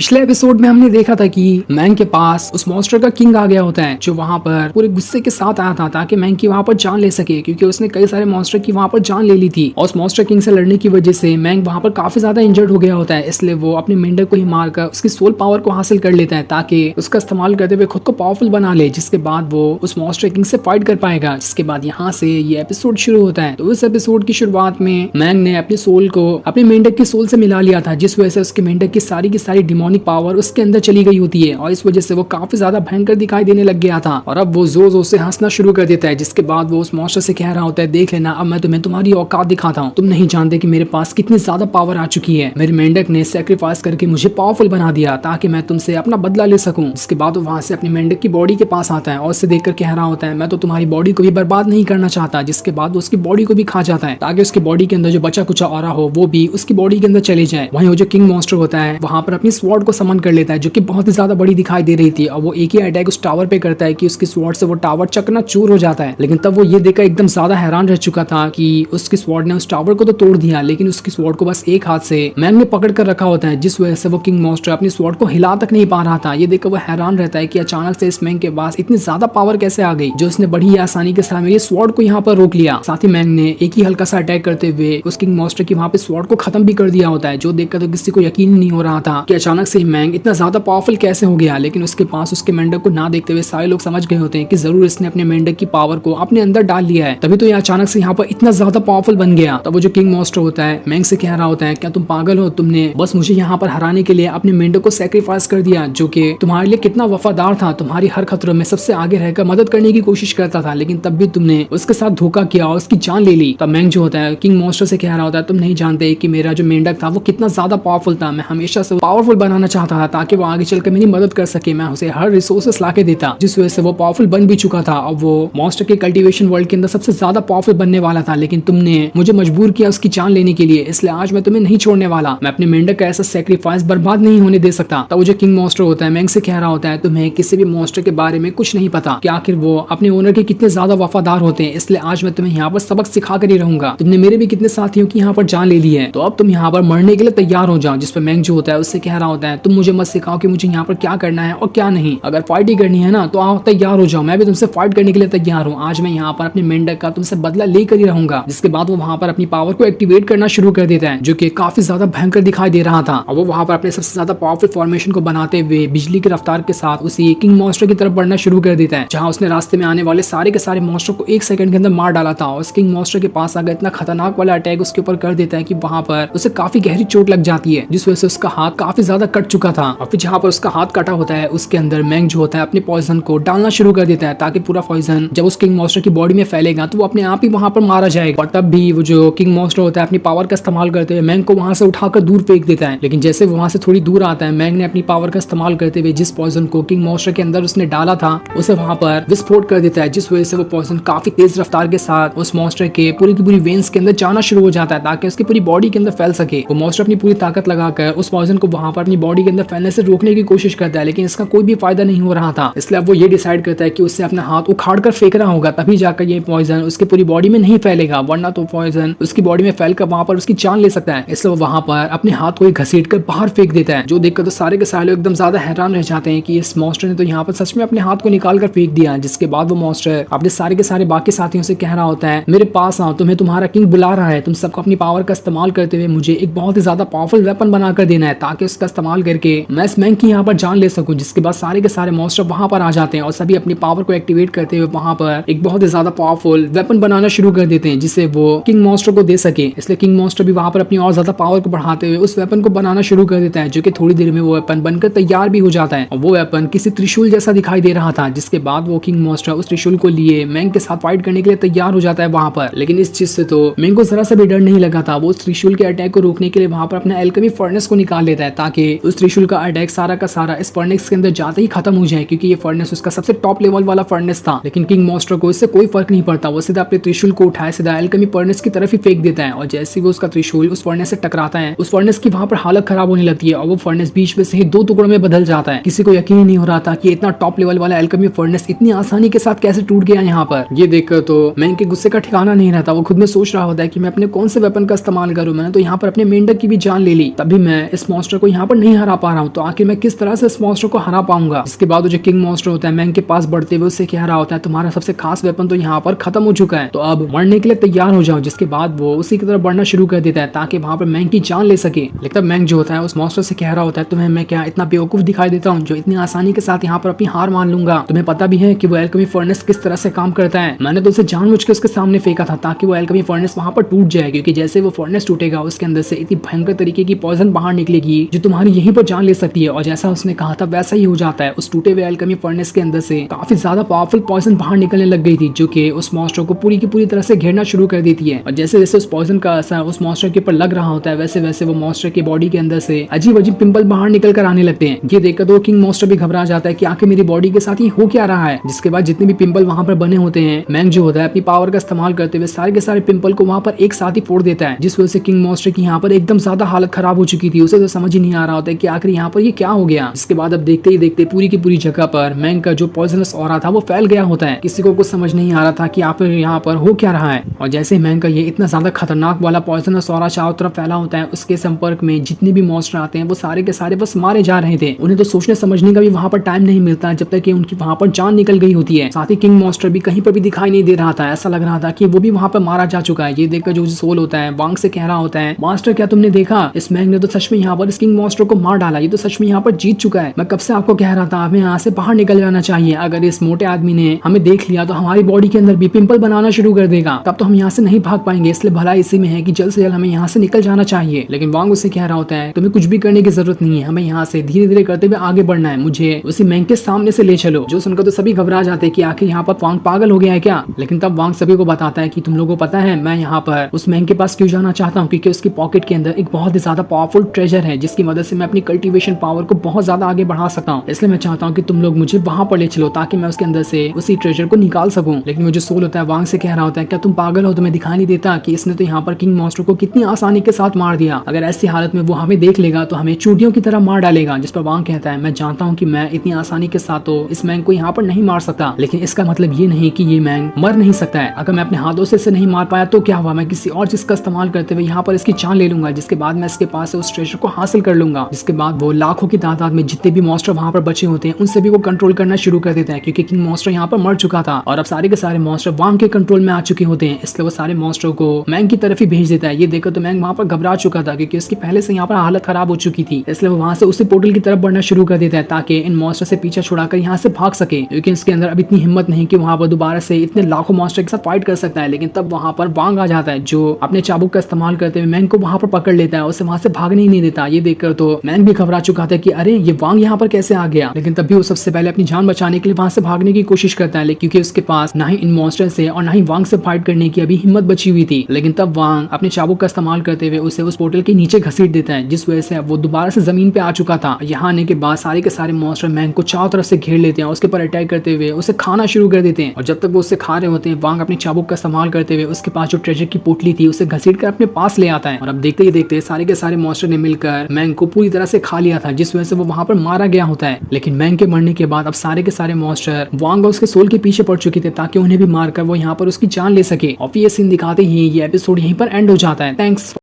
पिछले एपिसोड में हमने देखा था कि मैंग के पास उस मॉन्स्टर का किंग आ गया होता है जो वहां पर पूरे गुस्से के साथ आया था ताकि मैंग की वहां पर जान ले सके, क्योंकि उसने कई सारे मॉन्स्टर की वहां पर जान ले ली थी और उस मॉन्स्टर किंग से लड़ने की वजह से मैंग वहां पर काफी ज्यादा इंजर्ड हो गया होता है। इसलिए वो अपने मेंढक को ही मारकर उसकी सोल पावर को हासिल कर लेता है ताकि उसका इस्तेमाल करते हुए खुद को पावरफुल बना ले, जिसके बाद वो उस मॉन्स्टर किंग से फाइट कर पाएगा। जिसके बाद यहाँ से ये एपिसोड शुरू होता है। तो इस एपिसोड की शुरुआत में मैंग ने अपनी सोल को अपने मेंढक की सोल से मिला लिया था, जिस वजह से उसके मेंढक की सारी डिमोनिक पावर उसके अंदर चली गई होती है और इस वजह से वो काफी ज्यादा भयंकर दिखाई देने लग गया था और अब वो जोर जोर से हंसना शुरू कर देता है। जिसके बाद वो उस मॉन्स्टर से कह रहा होता है, देख लेना अब मैं तुम्हें तुम्हारी औकात दिखाता हूँ, तुम नहीं जानते कि मेरे पास कितनी ज्यादा पावर आ चुकी है। मेरे मेंढक ने सेक्रीफाइस करके मुझे पावरफुल बना दिया ताकि मैं तुमसे अपना बदला ले सकूं। जिसके बाद वो वहां से अपने मेंढक की बॉडी के पास आता है और उसे देखकर कह रहा होता है, मैं तो तुम्हारी बॉडी को भी बर्बाद नहीं करना चाहता। जिसके बाद वो उसकी बॉडी को भी खा जाता है ताकि उसकी बॉडी के अंदर जो बचा कुचा ऑरा हो वो भी उसकी बॉडी के अंदर चले जाए। वहीं वो जो किंग मॉन्स्टर होता है वहां पर अपनी स्वॉर्ड को समन कर लेता है जो कि बहुत ही ज्यादा बड़ी दिखाई दे रही थी और वो एक ही अटैक उस टावर पे करता है कि उसकी स्वॉर्ड से वो टावर चकनाचूर हो जाता है। लेकिन तब वो ये देखकर एकदम ज्यादा हैरान रह चुका था कि उसकी स्वॉर्ड ने उस टावर को तो तोड़ दिया लेकिन उसकी स्वॉर्ड को बस एक हाथ से मैंग ने पकड़ कर रखा होता है, जिस वजह से वो किंग मॉन्स्टर अपनी स्वॉर्ड को हिला तक नहीं पा रहा था। ये देखकर वो हैरान रहता है कि अचानक से इस मैंग के पास इतनी ज्यादा पावर कैसे आ गई जो उसने बड़ी ही आसानी के साथ मेरी स्वॉर्ड को यहाँ पर रोक लिया। साथ ही मैंग ने एक ही हल्का सा अटैक करते हुए उस किंग मॉन्स्टर की वहां पे स्वॉर्ड को खत्म भी कर दिया होता है, जो देखकर तो किसी को यकीन नहीं हो रहा था कि अचानक से मैंग इतना ज्यादा पावरफुल कैसे हो गया। लेकिन उसके पास उसके मेंढक को ना देखते हुए सारे लोग समझ गए होते हैं कि जरूर इसने अपने मेंढक की पावर को अपने अंदर डाल लिया है, तभी तो ये अचानक से यहाँ पर इतना ज्यादा पावरफुल बन गया। तब वो जो किंग मॉन्स्टर होता है मैंग से कह रहा होता है, क्या तुम पागल हो, तुमने बस मुझे यहाँ पर हराने के लिए अपने मेंढक को सेक्रीफाइस कर दिया जो कि तुम्हारे लिए कितना वफादार था, तुम्हारी हर खतरों में सबसे आगे रहकर मदद करने की कोशिश करता था, लेकिन तब भी तुमने उसके साथ धोखा किया और उसकी जान ले ली। तब मैंग जो होता है किंग मॉन्स्टर से कह रहा होता है, तुम नहीं जानते कि मेरा जो मेंढक था वो कितना ज्यादा पावरफुल था, मैं हमेशा से पावरफुल बनाना चाहता था ताकि वो आगे चलकर मेरी मदद कर सके, मैं उसे हर रिसोर्सेस लाके देता, जिस वजह से वो पावरफुल बन भी चुका था और वो मॉन्स्टर के कल्टीवेशन वर्ल्ड के अंदर सबसे ज्यादा पावरफुल बनने वाला था। लेकिन तुमने मुझे मजबूर किया उसकी जान लेने के लिए, इसलिए आज मैं तुम्हें नहीं छोड़ने वाला, मैं अपने मेंढक का ऐसा सेक्रीफाइस बर्बाद नहीं होने दे सकता। तब वो जो किंग मॉन्स्टर होता है मैंग से कह रहा होता है, तुम्हें किसी भी मॉन्स्टर के बारे में कुछ नहीं पता कि आखिर वो अपने ओनर के कितने ज्यादा वफादार होते हैं, इसलिए आज मैं तुम्हें यहाँ पर सबक सिखा कर ही रहूंगा। तुमने मेरे भी कितने साथियों की यहाँ पर जान ले ली है, तो अब तुम यहाँ पर मरने के लिए तैयार हो जाओ। जिस पर मैंग जो होता है उससे कह रहा होता है, तुम मुझे मत सिखाओ कि मुझे यहाँ पर क्या करना है और क्या नहीं, अगर फाइट ही करनी है ना तो आओ तैयार हो जाओ, मैं भी तुमसे फाइट करने के लिए तैयार हूँ। आज मैं यहाँ पर अपने मेंढक का तुमसे बदला लेकर ही रहूंगा। जिसके बाद वो वहां पर अपनी पावर को एक्टिवेट करना शुरू कर देता है जो कि काफी ज्यादा भयंकर दिखाई दे रहा था और वो वहां पर अपने सबसे ज्यादा पावरफुल फॉर्मेशन को बनाते हुए बिजली की रफ्तार के साथ उसी किंग मॉन्स्टर की तरफ बढ़ना शुरू कर देता है, जहां उसने रास्ते में आने वाले सारे के सारे मॉन्स्टर को एक सेकंड के अंदर मार डाला था। उस किंग मॉन्स्टर के पास आकर इतना खतरनाक वाला अटैक उसके ऊपर कर देता है कि वहां पर उसे काफी गहरी चोट लग जाती है, जिस वजह से उसका हाथ काफी ज्यादा कट चुका था। और फिर जहां पर उसका हाथ कटा होता है उसके अंदर मैंग जो होता है अपने पॉइजन को डालना शुरू कर देता है ताकि पूरा पॉइजन जब उस किंग मॉन्स्टर की बॉडी में फैलेगा तो वो अपने आप ही वहां पर मारा जाएगा। और तब भी वो जो किंग मॉन्स्टर होता है अपनी पावर का इस्तेमाल करते हुए मैंग को वहां से उठाकर दूर फेंक देता है। लेकिन जैसे वो वहां से थोड़ी दूर आता है मैंग ने अपनी पावर का इस्तेमाल करते हुए जिस पॉइजन को किंग मॉन्स्टर के अंदर उसने डाला था उसे वहां पर विस्फोट कर देता है, जिस वजह से वो पॉइजन काफी तेज रफ्तार के साथ उस मॉन्स्टर के पूरी की पूरी वेन्स के अंदर जाना शुरू हो जाता है ताकि उसकी पूरी बॉडी के अंदर फैल सके। वो मॉन्स्टर अपनी पूरी ताकत लगाकर उस पॉइजन को वहां पर अपनी बॉडी के अंदर फैलने से रोकने की कोशिश करता है, लेकिन इसका कोई भी फायदा नहीं हो रहा था। इसलिए अब वो ये डिसाइड करता है कि उससे अपना हाथ उखाड़ कर फेंकना होगा, तभी जाकर ये पॉइजन उसकी पूरी बॉडी में नहीं फैलेगा, वरना तो पॉइजन उसकी बॉडी में फैलकर वहां पर उसकी जान ले सकता है। इसलिए वो वहां पर अपने हाथ को घसीट कर बाहर फेंक देता है, जो देखकर तो सारे के सारे लोग एकदम ज्यादा हैरान रह जाते हैं कि इस मॉन्स्टर ने तो यहाँ पर सच में अपने हाथ को निकाल कर फेंक दिया। जिसके बाद वो मॉन्स्टर अपने सारे के सारे बाकी साथियों से कह रहा होता है, मेरे पास आओ, तुम्हें तुम्हारा किंग बुला रहा है, तुम सबको अपनी पावर का इस्तेमाल करते हुए मुझे एक बहुत ही ज्यादा पावरफुल वेपन बनाकर देना है ताकि उसका इस्तेमाल करके मैं इस मैंग की यहाँ पर जान ले सकूं। जिसके बाद सारे के सारे मॉन्स्टर वहां पर आ जाते हैं और सभी अपनी पावर को एक्टिवेट करते हुए वहां पर एक बहुत ही ज्यादा पावरफुल वेपन बनाना शुरू कर देते हैं जिसे वो किंग मॉन्स्टर को दे सके। इसलिए किंग मॉन्स्टर भी वहां पर अपनी और ज्यादा पावर को बढ़ाते हुए उस वेपन को बनाना शुरू कर देता है, जो कि थोड़ी देर में वो वेपन बनकर तैयार भी हो जाता है और वो वेपन किसी त्रिशूल जैसा दिखाई दे रहा था। जिसके बाद वो किंग मॉन्स्टर उस त्रिशूल को लिए मैंग के साथ फाइट करने के लिए तैयार हो जाता है वहां पर। लेकिन इस चीज से तो मैंग को जरा सा भी डर नहीं लगा था। वो उस त्रिशूल के अटैक को रोकने के लिए वहां पर अपना एल्केमी फर्नेस को निकाल लेता है ताकि उस त्रिशूल का अटैक सारा का सारा इस फर्नेस के अंदर जाते ही खत्म हो जाए, क्योंकि ये फर्नेस उसका सबसे टॉप लेवल वाला फर्नेस था। लेकिन किंग मॉन्स्टर को इससे कोई फर्क नहीं पड़ता, वो सीधा अपने त्रिशूल को उठाए सीधा एल्केमी फर्नेस की तरफ ही फेंक देता है और जैसे वो उसका त्रिशूल उस फर्नेस से टकराता है उस फर्नेस की वहां पर हालत खराब होने लगती है और वो फर्नेस बीच में से ही 2 टुकड़ों में बदल जाता है। किसी को यकीन नहीं हो रहा था कि इतना टॉप लेवल वाला एल्केमी फर्नेस इतनी आसानी के साथ कैसे टूट गया यहाँ पर। ये देखकर तो मैंग के गुस्से का ठिकाना नहीं रहता। वो खुद में सोच रहा होता है कि मैं अपने कौन से वेपन का इस्तेमाल करूं, मैंने तो यहाँ पर अपने मेंढक की भी जान ले ली, तभी मैं इस मॉन्स्टर को यहाँ पर नहीं नहीं हरा पा रहा हूँ, तो आखिर मैं किस तरह से इस मॉन्स्टर को हरा पाऊंगा। इसके बाद जो किंग मॉन्स्टर होता है मैंग के पास बढ़ते हुए उससे कह रहा होता है तुम्हारा सबसे खास वेपन तो यहाँ पर खत्म हो चुका है, तो अब मरने के लिए तैयार हो जाओ। जिसके बाद वो उसी की तरफ बढ़ना शुरू कर देता है ताकि वहां पर मैंग की जान ले सके। लेकिन तब मैंग जो होता है उस मॉन्स्टर से कह रहा होता है तुम्हें मैं क्या इतना बेवकूफ दिखाई देता हूँ जो इतनी आसानी के साथ यहाँ पर अपनी हार मान लूंगा। तुम्हें पता भी है कि वो एल्केमी फर्नेस किस तरह से काम करता है। मैंने तो उसे जानबूझ के उसके सामने फेंका था ताकि वो एल्केमी फर्नेस वहां पर टूट जाए, क्योंकि जैसे वो फर्नेस टूटेगा उसके अंदर से इतनी भयंकर तरीके की पॉइजन बाहर निकलेगी जो तुम्हारी यहीं पर जान ले सकती है। और जैसा उसने कहा था वैसा ही हो जाता है। उस टूटे हुए एल्केमी फर्नेस के अंदर से काफी ज्यादा पावरफुल पॉइजन बाहर निकलने लग गई थी जो कि उस मॉन्स्टर को पूरी की पूरी तरह से घेरना शुरू कर देती है। और जैसे जैसे उस पॉइजन का असर उस मॉन्स्टर के ऊपर लग रहा होता है वैसे वैसे वो मॉन्स्टर की बॉडी के अंदर से अजीब अजीब पिंपल बाहर निकल कर आने लगते हैं। ये देखकर तो किंग मॉन्स्टर भी घबरा जाता है कि आखिर मेरी बॉडी के साथ ही हो क्या रहा है। जिसके बाद जितने भी पिंपल वहां पर बने होते हैं मैंग जो होता है अपनी पावर का इस्तेमाल करते हुए सारे के सारे पिंपल को वहां पर एक साथ ही फोड़ देता है, जिस वजह से किंग मॉन्स्टर की यहाँ पर एकदम ज्यादा हालत खराब हो चुकी थी। उसे तो समझ ही नहीं आ रहा होता है कि आखिर यहाँ पर ये क्या हो गया। इसके बाद अब देखते ही देखते पूरी की पूरी जगह पर मैंग का जो पॉइजनस ऑरा था वो फैल गया होता है। किसी को कुछ समझ नहीं आ रहा था कि यहाँ पर हो क्या रहा है। और जैसे मैंग का ये इतना ज्यादा खतरनाक वाला पॉइजनस ऑरा चारों तरफ फैला होता है उसके संपर्क में जितने भी मॉन्स्टर आते हैं वो सारे के सारे बस मारे जा रहे थे। उन्हें तो सोचने समझने का भी वहां पर टाइम नहीं मिलता जब तक कि उनकी वहां पर जान निकल गई होती है। साथ ही किंग मॉन्स्टर भी कहीं पर भी दिखाई नहीं दे रहा था। ऐसा लग रहा था कि वो भी वहां पर मारा जा चुका है। ये देखकर जो सोल होता है वांग से कह रहा होता है मास्टर क्या तुमने देखा, इस मैंग ने तो सच में यहाँ पर इस किंग मॉन्स्टर को मार डाला। ये तो सच में यहाँ पर जीत चुका है। मैं कब से आपको कह रहा था हमें यहाँ से बाहर निकल जाना चाहिए। अगर इस मोटे आदमी ने हमें देख लिया तो हमारी बॉडी के अंदर भी पिंपल बनाना शुरू कर देगा, तब तो हम यहाँ से नहीं भाग पाएंगे। इसलिए भला इसी में है कि जल्द से जल्द हमें यहाँ से निकल जाना चाहिए। लेकिन वांग उससे कह रहा होता है तुम्हें कुछ भी करने की जरूरत नहीं है, हमें यहाँ से धीरे धीरे करते हुए आगे बढ़ना है, मुझे उसी मैंग के सामने से ले चलो। जो सुनकर तो सभी घबरा जाते हैं कि आखिर यहाँ पर वांग पागल हो गया है क्या। लेकिन तब वांग सभी को बताता है कि तुम लोगों को पता है मैं यहाँ पर उस मैंग के पास क्यों जाना चाहता हूँ, क्योंकि उसकी पॉकेट के अंदर एक बहुत ही ज्यादा पावरफुल ट्रेजर है जिसकी मदद से मैं अपनी कल्टीवेशन पावर को बहुत ज्यादा आगे बढ़ा सकता हूँ। इसलिए मैं चाहता हूँ कि तुम लोग मुझे वहां पर ले चलो ताकि मैं उसके अंदर से उसी ट्रेजर को निकाल सकूं। लेकिन वो जो सोल होता है वांग से कह रहा होता है क्या तुम पागल हो, तुम्हें दिखाई नहीं देता कि इसने तो यहाँ पर किंग मॉन्स्टर को कितनी आसानी के साथ मार दिया। अगर ऐसी हालत में वो हमें देख लेगा तो हमें चूटियों की तरह मार डालेगा। जिस पर वांग कहता है मैं जानता हूँ कि मैं इतनी आसानी के साथ तो इस मैंग को यहाँ पर नहीं मार सकता, लेकिन इसका मतलब ये नहीं कि ये मैंग मर नहीं सकता है। अगर मैं अपने हाथों से इसे नहीं मार पाया तो क्या हुआ, मैं किसी और चीज का इस्तेमाल करते हुए यहाँ पर इसकी जान ले लूंगा, जिसके बाद मैं इसके पास से उस ट्रेजर को हासिल कर लूंगा। जिसके बाद वो लाखों की तादाद में जितने भी मॉन्स्टर वहां पर बचे होते हैं उनसे भी वो कंट्रोल करना शुरू कर देता है, क्योंकि किंग मॉन्स्टर यहाँ पर मर चुका था और अब सारे के सारे मॉन्स्टर वांग के कंट्रोल में आ चुके होते हैं। इसलिए वो सारे मॉन्स्टर को मैंग की तरफ ही भेज देता है। ये देखकर तो मैंग वहां पर घबरा चुका था क्योंकि उसकी पहले से यहाँ पर हालत खराब हो चुकी थी। इसलिए वो वहां से उसी पोर्टल की तरफ बढ़ना शुरू कर देता है ताकि इन मॉन्स्टर से पीछा छुड़ाकर यहाँ से भाग सके, लेकिन इसके अंदर अब इतनी हिम्मत नहीं कि वहां पर दोबारा से इतने लाखों मॉन्स्टर के साथ फाइट कर सकता है। लेकिन तब वहां पर वांग आ जाता है जो अपने चाबुक का इस्तेमाल करते हुए मैंग को वहां पर पकड़ लेता है, उसे वहां से भागने ही नहीं देता। ये देखकर तो मैंग भी घबरा चुका था कि अरे ये वांग यहाँ पर कैसे आ गया। लेकिन तब भी वो सबसे पहले अपनी जान बचाने के लिए वहां से भागने की कोशिश करता है, क्योंकि उसके पास ना ही इन मॉन्स्टर से और ना ही वांग से फाइट करने की अभी हिम्मत बची हुई थी। लेकिन तब वांग अपने चाबुक का इस्तेमाल करते हुए उसे उस पोर्टल के नीचे घसीट देता है, जिस वजह से वो दोबारा से जमीन पे आ चुका था। यहाँ आने के बाद सारे के सारे मॉन्स्टर मैंग को चारों तरफ से घेर लेते हैं, उसके ऊपर अटैक करते हुए उसे खाना शुरू कर देते हैं। और जब तक वो उसे खा रहे होते हैं वांग अपनी चाबुक का इस्तेमाल करते हुए उसके पास जो ट्रेजर की पोटली थी उसे घसीट कर अपने पास ले आता है। और अब देखते ही देखते सारे के सारे मॉन्स्टर ने मिलकर मैंग को पूरी तरह से खा लिया था, जिस वजह से वो वहां पर मारा गया होता है। लेकिन मैंग के मरने के बाद अब सारे के सारे मॉन्स्टर वांग और उसके सोल के पीछे पड़ चुके थे ताकि उन्हें भी मारकर वो यहाँ पर उसकी जान ले सके। और ये सीन दिखाते ही ये एपिसोड यहीं पर एंड हो जाता है। थैंक्स।